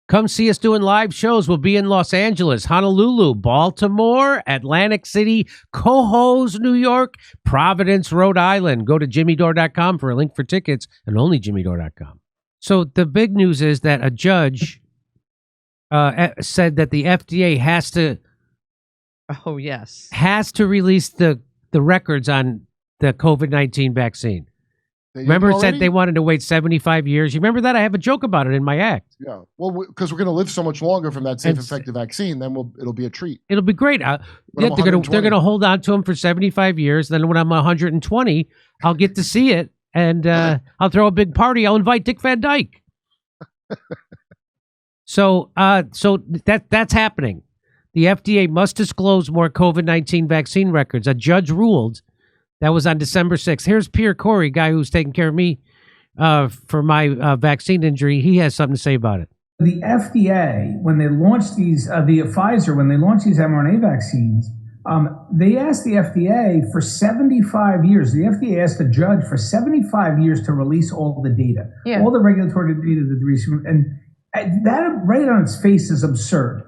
Come see us doing live shows. We'll be in Los Angeles, Honolulu, Baltimore, Atlantic City, Cohoes, New York, Providence, Rhode Island. Go to jimmydore.com for a link for tickets, and only jimmydore.com. So the big news is that a judge said that the FDA has to release the records on the COVID-19 vaccine. Remember, it said they wanted to wait 75 years. You remember that? I have a joke about it in my act. Yeah. Well, because we're going to live so much longer from that safe, effective vaccine, then it'll be a treat. It'll be great. They're going to hold on to them for 75 years. Then when I'm 120, I'll get to see it, and I'll throw a big party. I'll invite Dick Van Dyke. So that's happening. The FDA must disclose more COVID-19 vaccine records. A judge ruled. That was on December 6th. Here's Pierre Corey, guy who's taking care of me for my vaccine injury. He has something to say about it. The FDA, when they launched these, Pfizer, when they launched these mRNA vaccines, they asked the FDA for 75 years. The FDA asked the judge for 75 years to release all the data, all the regulatory data that they received. And that right on its face is absurd.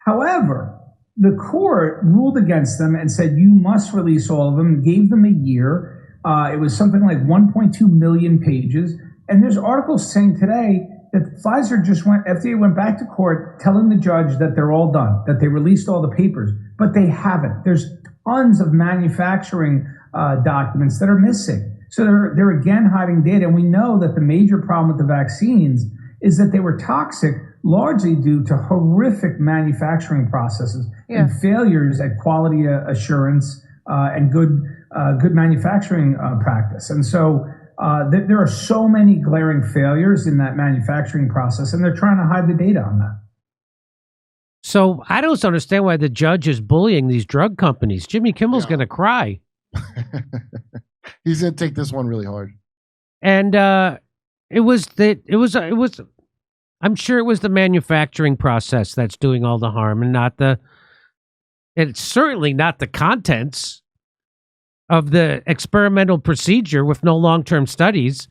However, the court ruled against them and said, you must release all of them, gave them a year. It was something like 1.2 million pages. And there's articles saying today that FDA went back to court telling the judge that they're all done, that they released all the papers, but they haven't. There's tons of manufacturing documents that are missing. So they're again hiding data. And we know that the major problem with the vaccines is that they were toxic largely due to horrific manufacturing processes and failures at quality assurance and good manufacturing practice. And so there are so many glaring failures in that manufacturing process, and they're trying to hide the data on that. So I don't understand why the judge is bullying these drug companies. Jimmy Kimmel's going to cry. He's going to take this one really hard. And I'm sure it was the manufacturing process that's doing all the harm, and it's certainly not the contents of the experimental procedure with no long-term studies.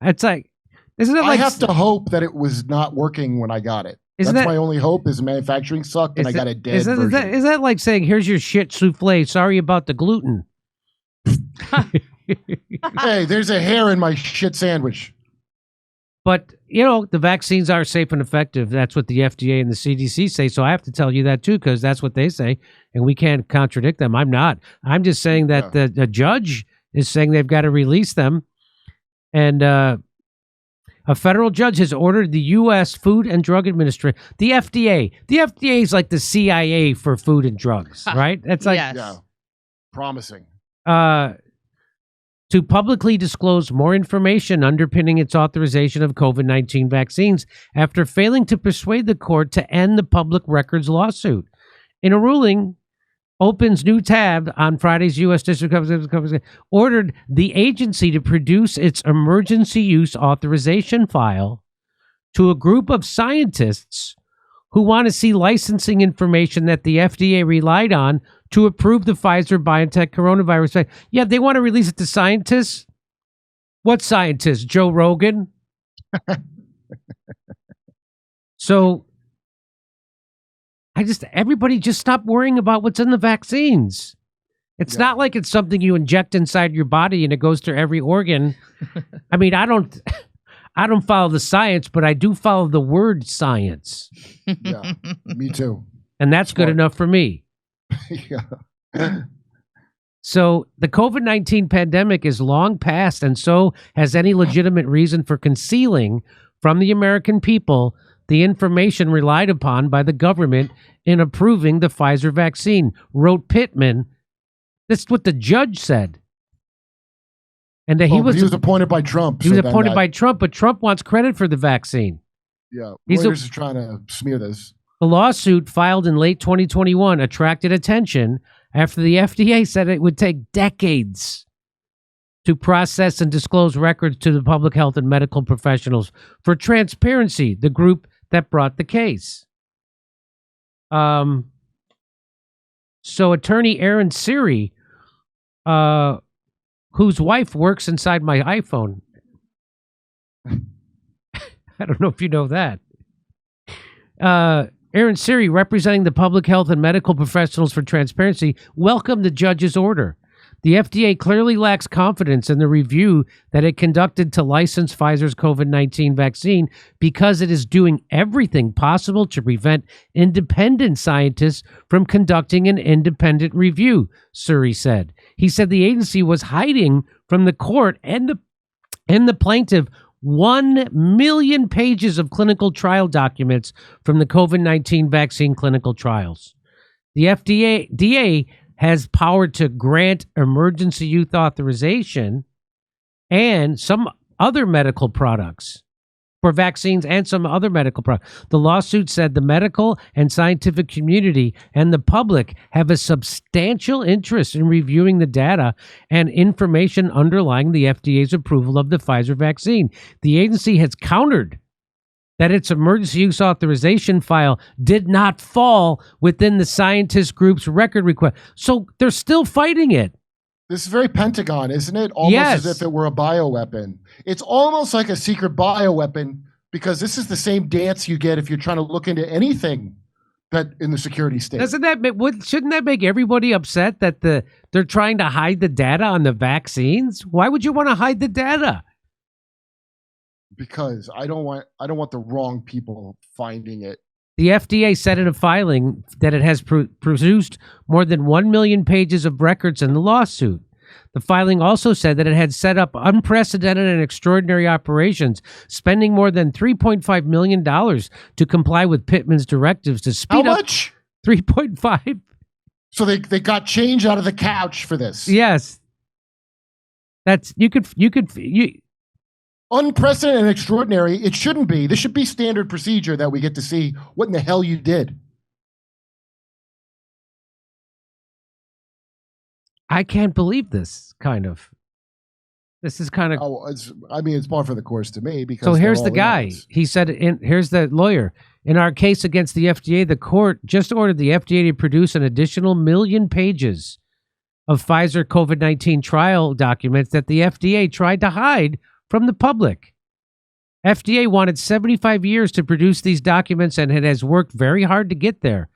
It's like, isn't it like... I have to hope that it was not working when I got it. That's my only hope, is manufacturing sucked and I got a dead version. Is that like saying, here's your shit souffle, sorry about the gluten? Hey, there's a hair in my shit sandwich. But, the vaccines are safe and effective. That's what the FDA and the CDC say. So I have to tell you that, too, because that's what they say. And we can't contradict them. I'm not. I'm just saying that the judge is saying they've got to release them. And a federal judge has ordered the U.S. Food and Drug Administration, the FDA. The FDA is like the CIA for food and drugs, right? That's like promising. To publicly disclose more information underpinning its authorization of COVID-19 vaccines after failing to persuade the court to end the public records lawsuit. In a ruling, opens new tab on Friday's U.S. District Court ordered the agency to produce its emergency use authorization file to a group of scientists who want to see licensing information that the FDA relied on to approve the Pfizer-BioNTech coronavirus. Yeah, they want to release it to scientists? What scientists? Joe Rogan? So, everybody just stop worrying about what's in the vaccines. It's not like it's something you inject inside your body and it goes to every organ. I mean, I don't follow the science, but I do follow the word science. Yeah, me too. And that's good enough for me. So the COVID-19 pandemic is long past, and so has any legitimate reason for concealing from the American people the information relied upon by the government in approving the Pfizer vaccine, wrote Pittman. That's what the judge said. And that he was appointed by Trump. He was appointed by Trump, but Trump wants credit for the vaccine. Yeah, Reuters is trying to smear this. The lawsuit filed in late 2021 attracted attention after the FDA said it would take decades to process and disclose records to the public health and medical professionals for transparency, the group that brought the case. So attorney Aaron Siri, whose wife works inside my iPhone. I don't know if you know that. Aaron Siri, representing the public health and medical professionals for transparency, welcomed the judge's order. The FDA clearly lacks confidence in the review that it conducted to license Pfizer's COVID-19 vaccine because it is doing everything possible to prevent independent scientists from conducting an independent review, Suri said. He said the agency was hiding from the court and the plaintiff 1 million pages of clinical trial documents from the COVID-19 vaccine clinical trials. The FDA has power to grant emergency use authorization and some other medical products for vaccines and some other medical products. The lawsuit said the medical and scientific community and the public have a substantial interest in reviewing the data and information underlying the FDA's approval of the Pfizer vaccine. The agency has countered that its emergency use authorization file did not fall within the scientist group's record request. So they're still fighting it. This is very Pentagon, isn't it? Almost Yes. as if it were a bioweapon. It's almost like a secret bioweapon because this is the same dance you get if you're trying to look into anything that in the security state. Shouldn't that make everybody upset that they're trying to hide the data on the vaccines? Why would you want to hide the data? Because I don't want the wrong people finding it. The FDA said in a filing that it has produced more than 1 million pages of records in the lawsuit. The filing also said that it had set up unprecedented and extraordinary operations, spending more than $3.5 million to comply with Pittman's directives to speed up. How much? 3.5. So they got change out of the couch for this. Yes. That's you could Unprecedented and extraordinary. It shouldn't be. This should be standard procedure that we get to see what in the hell you did. I can't believe this kind of. This is kind of. Oh, it's par for the course to me because. So here's the guy. He said, here's the lawyer. In our case against the FDA, the court just ordered the FDA to produce an additional 1 million pages of Pfizer COVID-19 trial documents that the FDA tried to hide from the public. FDA wanted 75 years to produce these documents, and it has worked very hard to get there.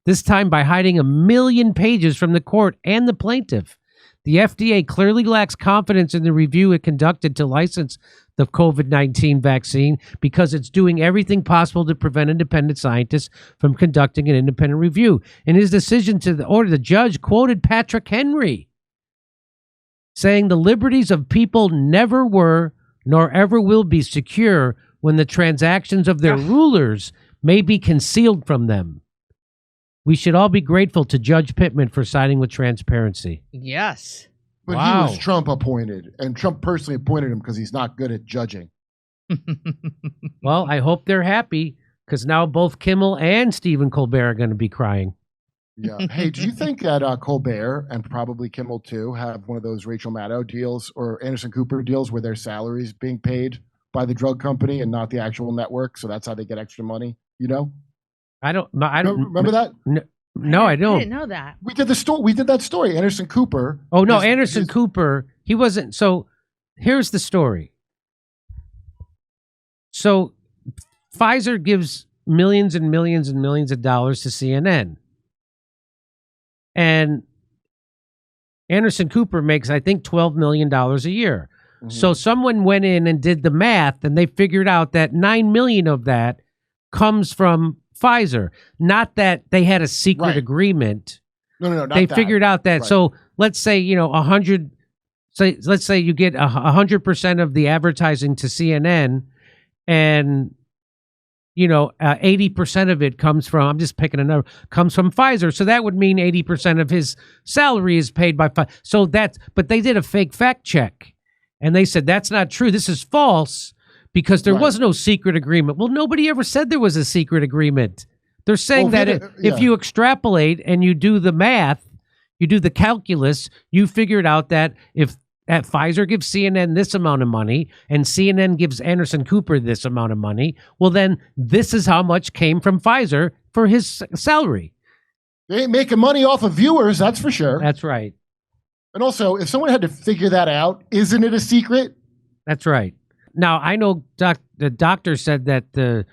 This time by hiding 1 million pages from the court and the plaintiff. The FDA clearly lacks confidence in the review it conducted to license the COVID-19 vaccine because it's doing everything possible to prevent independent scientists from conducting an independent review. In his decision to the order, the judge quoted Patrick Henry, saying the liberties of people never were nor ever will be secure when the transactions of their rulers may be concealed from them. We should all be grateful to Judge Pittman for siding with transparency. Yes. But Wow. he was Trump appointed, and Trump personally appointed him because he's not good at judging. Well, I hope they're happy because now both Kimmel and Stephen Colbert are going to be crying. Yeah. Hey, do you think that Colbert and probably Kimmel too have one of those Rachel Maddow deals or Anderson Cooper deals where their salaries being paid by the drug company and not the actual network, so that's how they get extra money? You know? I don't remember that. No, I don't. I didn't know that. We did the story. We did that story. Anderson Cooper. Oh no, Anderson Cooper. He wasn't. So here's the story. So Pfizer gives millions and millions and millions of dollars to CNN. And Anderson Cooper makes, I think, $12 million a year. Mm-hmm. So someone went in and did the math, and they figured out that $9 million of that comes from Pfizer. Not that they had a secret agreement. No, not they that. figured out that. Right. So let's say, 100. So let's say you get 100% of the advertising to CNN, and 80% of it comes from, I'm just picking a number, comes from Pfizer. So that would mean 80% of his salary is paid by Pfizer. So but they did a fake fact check and they said, that's not true. This is false because there was no secret agreement. Well, nobody ever said there was a secret agreement. They're saying if you extrapolate and you do the math, you do the calculus, you figured out that if Pfizer gives CNN this amount of money and CNN gives Anderson Cooper this amount of money, well, then this is how much came from Pfizer for his salary. They ain't making money off of viewers, that's for sure. That's right. And also, if someone had to figure that out, isn't it a secret? That's right. Now, I know the doctor said that the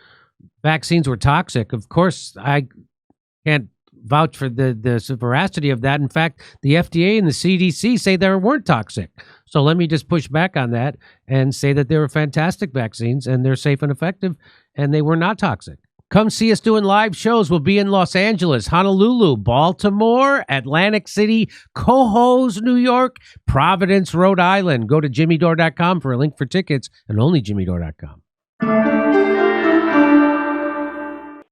vaccines were toxic. Of course, I can't vouch for the veracity of that. In fact, the FDA and the CDC say they weren't toxic. So let me just push back on that and say that they were fantastic vaccines and they're safe and effective and they were not toxic. Come see us doing live shows. We'll be in Los Angeles, Honolulu, Baltimore, Atlantic City, Cohoes, New York, Providence, Rhode Island. Go to jimmydore.com for a link for tickets and only jimmydore.com.